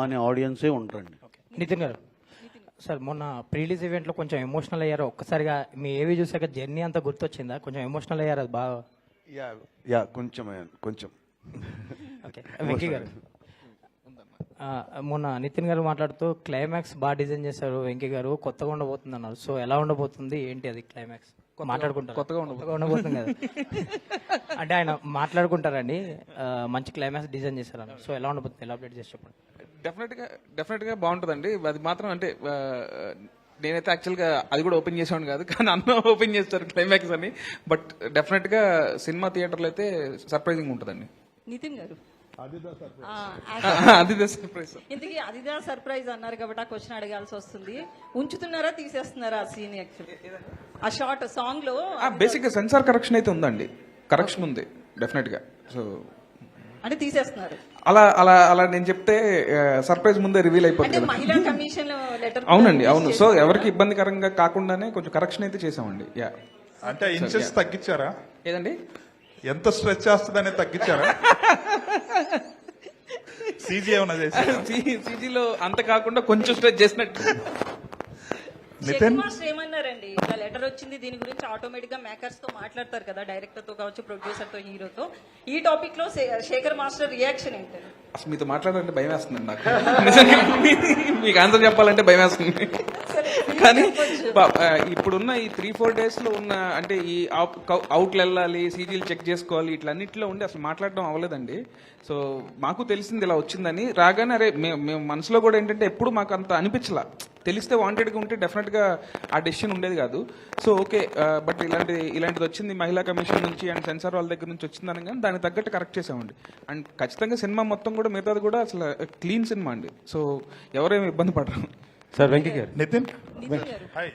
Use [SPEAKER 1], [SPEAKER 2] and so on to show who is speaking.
[SPEAKER 1] అనే ఆడియన్సే ఉంటారండి.
[SPEAKER 2] నితిన్ గారు సార్, మొన్న ప్రీలీజ్ ఈవెంట్లో కొంచెం ఎమోషనల్ అయ్యారు. ఒక్కసారిగా మీ ఏవి చూసాక జర్నీ అంతా గుర్తొచ్చిందా? కొంచెం ఎమోషనల్ అయ్యారు అది బాగా.
[SPEAKER 3] యా కొంచెం
[SPEAKER 2] ఓకే, వెంకీ గారు మొన్న నితిన్ గారు మాట్లాడుతూ క్లైమాక్స్ బాగా డిజైన్ చేశారు వెంకీ గారు, కొత్తగా ఉండబోతుంది అన్నారు. సో ఎలా ఉండబోతుంది, ఏంటి అది క్లైమాక్స్? మాట్లాడుకుంటారు కొత్తగా ఉండబోతుంది కదా అంటే ఆయన మాట్లాడుకుంటారండి. మంచి క్లైమాక్స్ డిజైన్ చేశారు అన్నారు. సో ఎలా ఉండబోతుంది, ఎలా అప్డేట్ చేసి చెప్పండి.
[SPEAKER 4] డెఫినెట్గా బాగుంటుందండి. అది మాత్రం అంటే నేనైతే యాక్చువల్గా అది కూడా ఓపెన్ చేసాను కాదు, కానీ అన్న ఓపెన్ చేస్తారు క్లైమాక్స్ అని. బట్ డెఫినెట్గా సినిమా థియేటర్లో అయితే సర్ప్రైజింగ్ ఉంటుందండి.
[SPEAKER 5] నితిన్ గారు
[SPEAKER 4] అది సర్ప్రైజ్.
[SPEAKER 5] ఇంతకీ అదిదా సర్ప్రైజ్ అన్నారు కాబట్టి ఆ క్వశ్చన్ అడగాల్సి వస్తుంది. ఉంచుతున్నారా తీసేస్తున్నారా ఆ సీన్? యాక్చువల్లీ ఆ షార్ట్ సాంగ్ లో
[SPEAKER 4] బేసిక్ గా సెన్సార్ కరెక్షన్ అయితే ఉందండి, కరెక్షన్ ఉంది డెఫినెట్ గా. సో
[SPEAKER 5] అంటే తీసేస్తున్నారు.
[SPEAKER 4] అలా అలా అలా నేను చెప్తే సర్ప్రైజ్ ముందే రివీల్
[SPEAKER 5] అంటే
[SPEAKER 4] అయిపోతుంది.
[SPEAKER 5] మహిళా కమిషన్ లెటర్
[SPEAKER 4] అవునండి, అవును. సో ఎవరికి ఇబ్బందికరంగా కాకుండానే కొంచెం కరెక్షన్ అయితే చేసామండి. యా,
[SPEAKER 6] అంటే ఇంచెస్ తగ్గించారా?
[SPEAKER 4] ఏదండి,
[SPEAKER 6] ఎంత స్ట్రెచ్ చేస్తుందనే తగ్గించారా? సీజీ ఏమన్నా చేశారా?
[SPEAKER 4] సీజీలో అంత కాకుండా కొంచెం స్ట్రెచ్ చేసినట్టు.
[SPEAKER 6] నితిన్
[SPEAKER 5] మాస్టర్ ఏమన్నారండి? ఇలా లెటర్ వచ్చింది, దీని గురించి ఆటోమేటిక్ గా మేకర్స్ తో మాట్లాడతారు కదా, డైరెక్టర్ తో కావచ్చు, ప్రొడ్యూసర్ తో, హీరోతో. ఈ టాపిక్ లో శేఖర్ మాస్టర్ రియాక్షన్ ఏంటి?
[SPEAKER 4] అసలు మీతో మాట్లాడాలంటే భయం వేస్తుంది నాకు. నిజంగా మీకు ఆన్సర్ చెప్పాలంటే భయం వేస్తుంది. కానీ ఇప్పుడున్న ఈ 3-4 days లో ఉన్న అంటే ఈ అవుట్లు వెళ్ళాలి, సీజీలు చెక్ చేసుకోవాలి, ఇట్లన్నిటిలో ఉండి అసలు మాట్లాడడం అవ్వలేదండి. సో మాకు తెలిసింది ఇలా వచ్చిందని. రాగానే అరే మేము మనసులో కూడా ఏంటంటే ఎప్పుడు మాకు అంత అనిపించలా. తెలిస్తే వాంటెడ్గా ఉంటే డెఫినెట్గా ఆ డెసిషన్ ఉండేది కాదు. సో ఓకే, బట్ ఇలాంటిది వచ్చింది మహిళా కమిషన్ నుంచి అండ్ సెన్సార్ వాళ్ళ దగ్గర నుంచి వచ్చిందని, కానీ దానికి తగ్గట్టు కరెక్ట్ చేసామండి. అండ్ ఖచ్చితంగా సినిమా మొత్తం కూడా మిగతాది కూడా అసలు క్లీన్ సినిమా అండి. సో ఎవరేమి ఇబ్బంది పడరు.
[SPEAKER 7] సార్ వెంకీ గారు
[SPEAKER 6] నితిన్
[SPEAKER 5] నితిన్ గారు
[SPEAKER 6] హాయ్